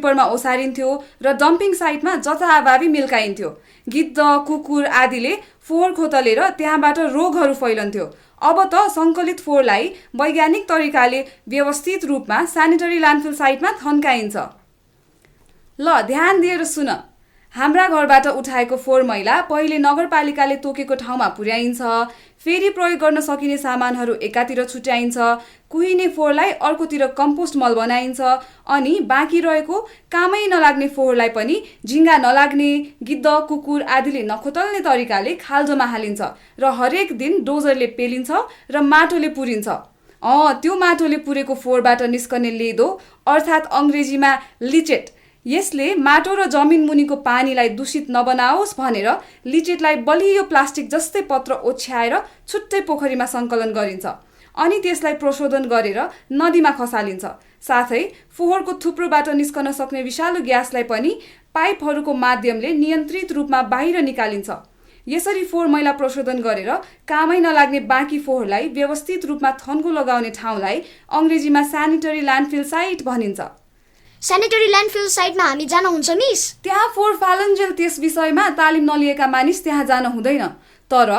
डम्परमा ओसारिन्थ्यो र डम्पिङ साइटमा जताभावी मिल्काइन्थ्यो। गिद्ध, कुकुर आदिले फोहोर खोतलेर त्यहाँबाट रोगहरू फैलन्थ्यो। अब त सङ्कलित फोहोरलाई वैज्ञानिक तरिकाले व्यवस्थित रूपमा सेनिटरी ल्यान्डफिल साइटमा थन्काइन्छ। ल ध्यान दिएर सुन। हाम्रा घरबाट उठाएको फोहोर मैला पहिले नगरपालिकाले तोकेको ठाउँमा पुर्याइन्छ, फेरि प्रयोग गर्न सकिने सामानहरू एकातिर छुट्याइन्छ, कुहिने फोहोरलाई अर्कोतिर कम्पोस्ट मल बनाइन्छ, अनि बाँकी रहेको कामै नलाग्ने फोहोरलाई पनि झिङ्गा नलाग्ने, गिद्ध, कुकुर आदिले नखोतल्ने तरिकाले खाल्डोमा हालिन्छ र हरेक दिन डोजरले पेलिन्छ र माटोले पुरिन्छ। त्यो माटोले पुरेको फोहोरबाट निस्कने लेदो अर्थात् अङ्ग्रेजीमा लिचेट, यसले माटो र जमिन मुनिको पानीलाई दूषित नबनाओस् भनेर लिचेटलाई बलियो प्लास्टिक जस्तै पत्र ओछ्याएर छुट्टै पोखरीमा सङ्कलन गरिन्छ अनि त्यसलाई प्रशोधन गरेर नदीमा खसालिन्छ। साथै फोहोरको थुप्रोबाट निस्कन सक्ने विषालु ग्यासलाई पनि पाइपहरूको माध्यमले नियन्त्रित रूपमा बाहिर निकालिन्छ। यसरी फोहोर मैला प्रशोधन गरेर कामै नलाग्ने बाँकी फोहोरलाई व्यवस्थित रूपमा थन्को लगाउने ठाउँलाई अङ्ग्रेजीमा सेनिटरी ल्यान्डफिल साइट भनिन्छ। सेनिटरी ल्यान्डफिल साइटमा हामी जान हुन्छ मिस? त्यहाँ फोहोर फालुन्जेल त्यस विषयमा तालिम नलिएका मानिस त्यहाँ जान हुँदैन। तर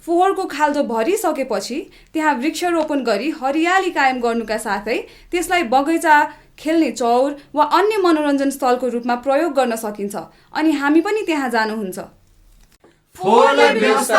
फोहोरको खाल्डो भरिसकेपछि त्यहाँ वृक्षरोपण गरी हरियाली कायम गर्नुका साथै त्यसलाई बगैँचा, खेल्ने चौर वा अन्य मनोरञ्जन स्थलको रूपमा प्रयोग गर्न सकिन्छ अनि हामी पनि त्यहाँ जानुहुन्छ।